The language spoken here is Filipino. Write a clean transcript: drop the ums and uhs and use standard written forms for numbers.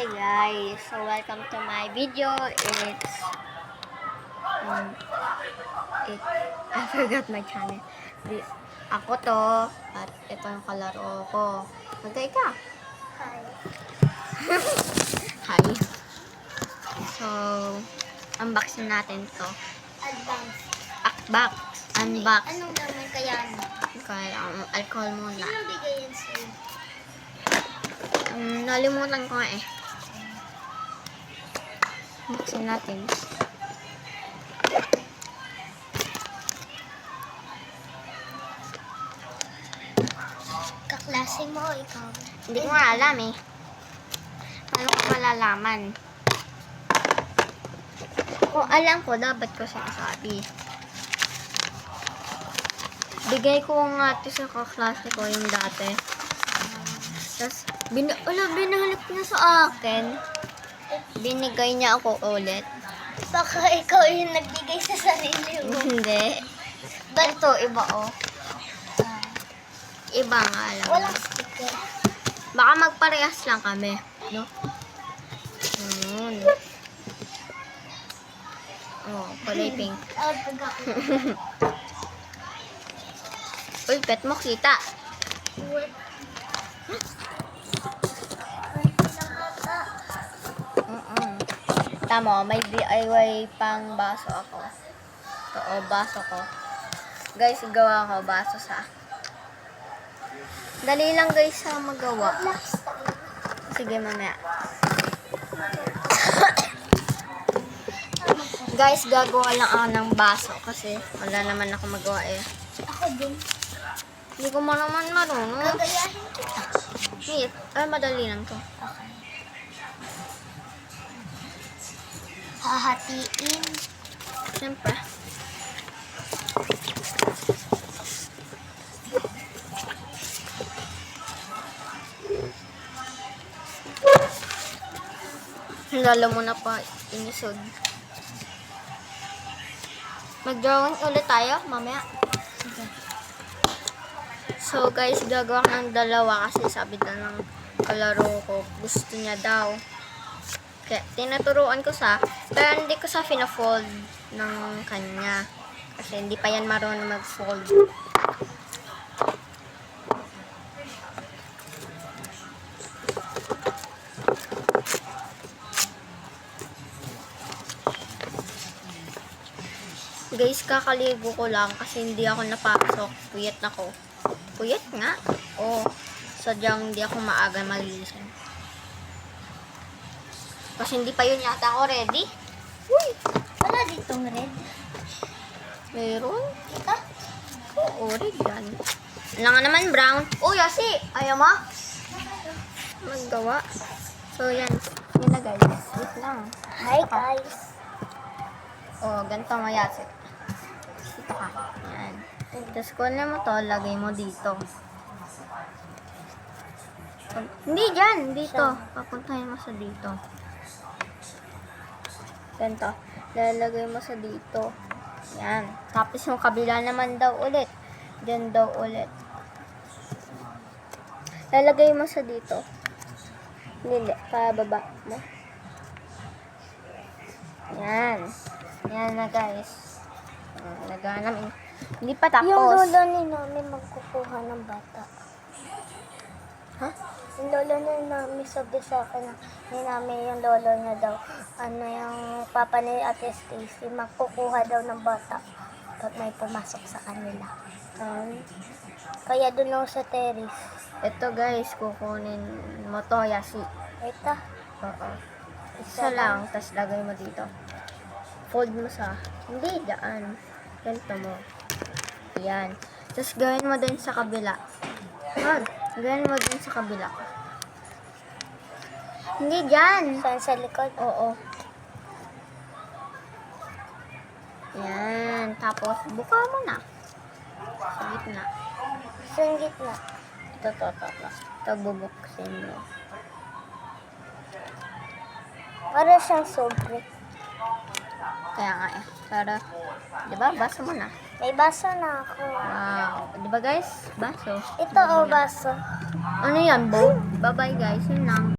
Hi guys, so welcome to my video. I forgot my channel. Ako to, at ito yung kalaro ko. Magkay ka. Hi. Hi. So, unboxing natin to. Advance. Unbox. Anong naman kaya ano? Kaya, alcohol muna. Sinong bigay yan sa'yo? Nalimutan ko nga eh. Unboxing natin. Kaklase mo o ikaw? Hindi ko nga alam eh. Paano ko malalaman? Kung alam ko, dapat ko sinasabi. Bigay ko nga ito sa kaklase ko yung dati. Tapos, binahalap niya sa akin. Binigay niya ako ulit. Baka ikaw yung nagbigay sa sarili mo. Hindi. Ito, iba oh. Iba nga alam. Walang sticker. Baka magparehas lang kami. No? Oh, kulay pink. Uy, pet mo kita. Tama, may DIY pang baso ako. Ito, baso ko. Guys, gawa ko baso sa. Dali lang guys sa magawa. Sige, mamaya. Guys, gagawa lang ako ng baso kasi wala naman ako magawa eh. Ako din. Hindi ko naman marunong. Gagayahin kita. Wait, madali lang to. Okay. Hahatiin. Siyempre. Lalo mo na pa inisod. Mag-drawing ulit tayo mamaya. So guys, gagawa ko ng dalawa kasi sabi na ng kalaro ko, gusto niya daw. Kaya tinuturuan ko pero hindi ko sa fina-fold ng kanya. Kasi hindi pa yan marunong mag-fold. Guys, kakaligo ko lang kasi hindi ako napasok. Puyat ako. Puyat nga. Sadyang hindi ako maaga malisan. Kasi hindi pa yun yata ako ready. Uy! Wala ditong red. Meron? Kita? Oo, red yan. Wala nga naman brown. Yasi! Ayaw mo? Maggawa. So, yan. Yan na guys. Wait lang. Hi guys. Ganito mo yasi. Dito ka. Yan. Tapos kunin mo to, lagay mo dito. Hindi dyan, dito. Papuntahin mo sa dito. Ganito. Lalagay mo sa dito. Yan. Tapos yung kabila naman daw ulit. Dyan daw ulit. Lalagay mo sa dito. Hindi, pababa mo. Yan. Yan na guys. Naghanap. Hindi pa tapos. Yung lolo ni Nami magkukuha ng bata. Ha? Yung lolo ni Nami sabi sa akin na ni Nami yung lolo niya daw. Yung papa ni Ate Stacy magkukuha daw ng bata pag may pumasok sa kanila. Kaya doon ako sa terrace. Ito guys, kukunin mo to, Yasi. Ito. Oo. Isa lang, tapos lagay mo dito. Fold mo hindi, daan. Ganito mo. Yan. Tapos gawin mo din sa kabila. Gawin mo din sa kabila. Hindi dyan. Saan sa likod? Oo. Yan. Tapos, buka mo na. Sa gitna. Sa gitna. Ito. Ito, bubuksin mo. Para siyang sobre. Kaya nga eh. Para, di ba? Baso mo na. May baso na ako. Wow. Di ba guys? Baso. Ito o baso. Ano yan, bowl? Bye-bye guys. Yun lang.